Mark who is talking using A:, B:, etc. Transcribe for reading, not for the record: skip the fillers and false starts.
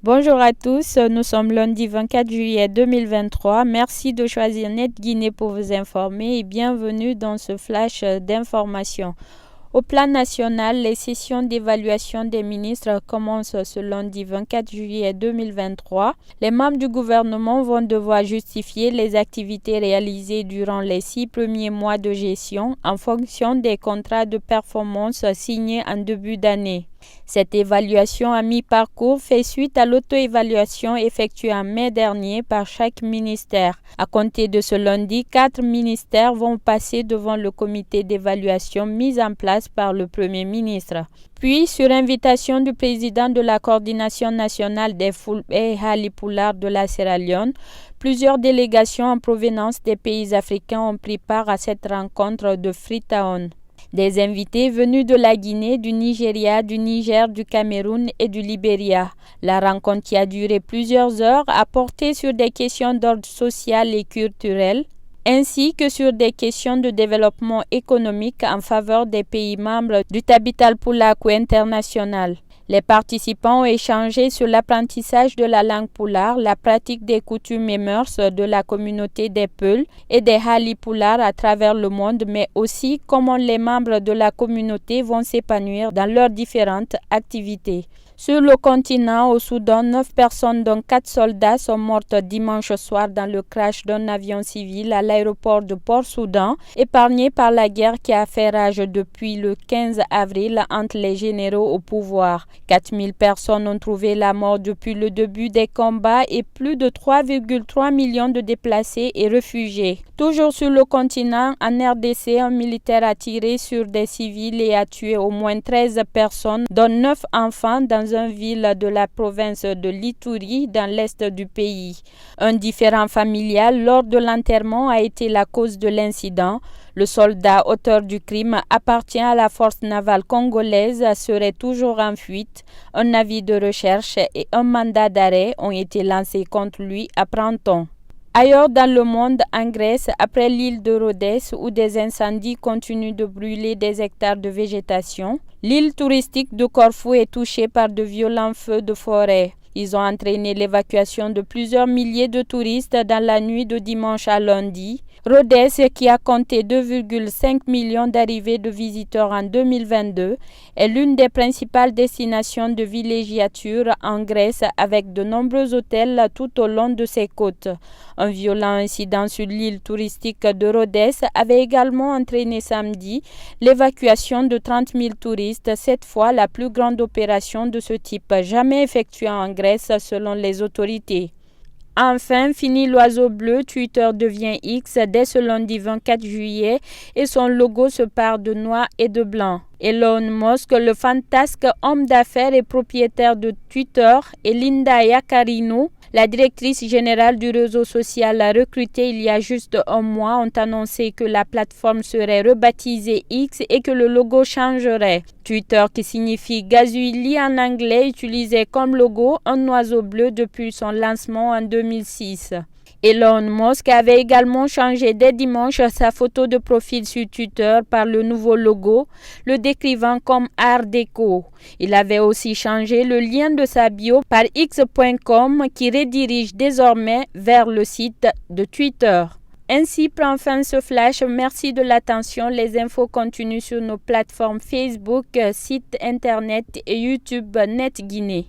A: Bonjour à tous, nous sommes lundi 24 juillet 2023. Merci de choisir Net Guinée pour vous informer et bienvenue dans ce flash d'information. Au plan national, les sessions d'évaluation des ministres commencent ce lundi 24 juillet 2023. Les membres du gouvernement vont devoir justifier les activités réalisées durant les 6 premiers mois de gestion en fonction des contrats de performance signés en début d'année. Cette évaluation à mi-parcours fait suite à l'auto-évaluation effectuée en mai dernier par chaque ministère. À compter de ce lundi, 4 ministères vont passer devant le comité d'évaluation mis en place par le Premier ministre. Puis, sur invitation du président de la coordination nationale des Fulbe Halipular de la Sierra Leone, plusieurs délégations en provenance des pays africains ont pris part à cette rencontre de Freetown. Des invités venus de la Guinée, du Nigeria, du Niger, du Cameroun et du Libéria. La rencontre qui a duré plusieurs heures a porté sur des questions d'ordre social et culturel, ainsi que sur des questions de développement économique en faveur des pays membres du Tabital Pulaku International. Les participants ont échangé sur l'apprentissage de la langue pulaar, la pratique des coutumes et mœurs de la communauté des Peuls et des Halipular à travers le monde, mais aussi comment les membres de la communauté vont s'épanouir dans leurs différentes activités. Sur le continent, au Soudan, 9 personnes dont 4 soldats sont mortes dimanche soir dans le crash d'un avion civil à l'aéroport de Port-Soudan, épargné par la guerre qui a fait rage depuis le 15 avril entre les généraux au pouvoir. 4000 personnes ont trouvé la mort depuis le début des combats et plus de 3,3 millions de déplacés et réfugiés. Toujours sur le continent, en RDC, un militaire a tiré sur des civils et a tué au moins 13 personnes, dont 9 enfants dans une ville de la province de l'Ituri, dans l'est du pays. Un différend familial lors de l'enterrement a été la cause de l'incident. Le soldat auteur du crime appartient à la force navale congolaise, serait toujours en fuite. Un avis de recherche et un mandat d'arrêt ont été lancés contre lui à Printemps. Ailleurs dans le monde, en Grèce, après l'île de Rhodes où des incendies continuent de brûler des hectares de végétation, l'île touristique de Corfou est touchée par de violents feux de forêt. Ils ont entraîné l'évacuation de plusieurs milliers de touristes dans la nuit de dimanche à lundi. Rhodes, qui a compté 2,5 millions d'arrivées de visiteurs en 2022, est l'une des principales destinations de villégiature en Grèce avec de nombreux hôtels tout au long de ses côtes. Un violent incident sur l'île touristique de Rhodes avait également entraîné samedi l'évacuation de 30 000 touristes, cette fois la plus grande opération de ce type jamais effectuée en Grèce selon les autorités. Enfin, fini l'oiseau bleu, Twitter devient X dès ce lundi 24 juillet et son logo se part de noir et de blanc. Elon Musk, le fantasque homme d'affaires et propriétaire de Twitter, et Linda Yaccarino, la directrice générale du réseau social recrutée il y a juste un mois, ont annoncé que la plateforme serait rebaptisée X et que le logo changerait. Twitter, qui signifie gazouillis en anglais, utilisait comme logo un oiseau bleu depuis son lancement en 2006. Elon Musk avait également changé dès dimanche sa photo de profil sur Twitter par le nouveau logo, le décrivant comme Art déco. Il avait aussi changé le lien de sa bio par x.com qui redirige désormais vers le site de Twitter. Ainsi prend fin ce flash. Merci de l'attention. Les infos continuent sur nos plateformes Facebook, site internet et YouTube Net Guinée.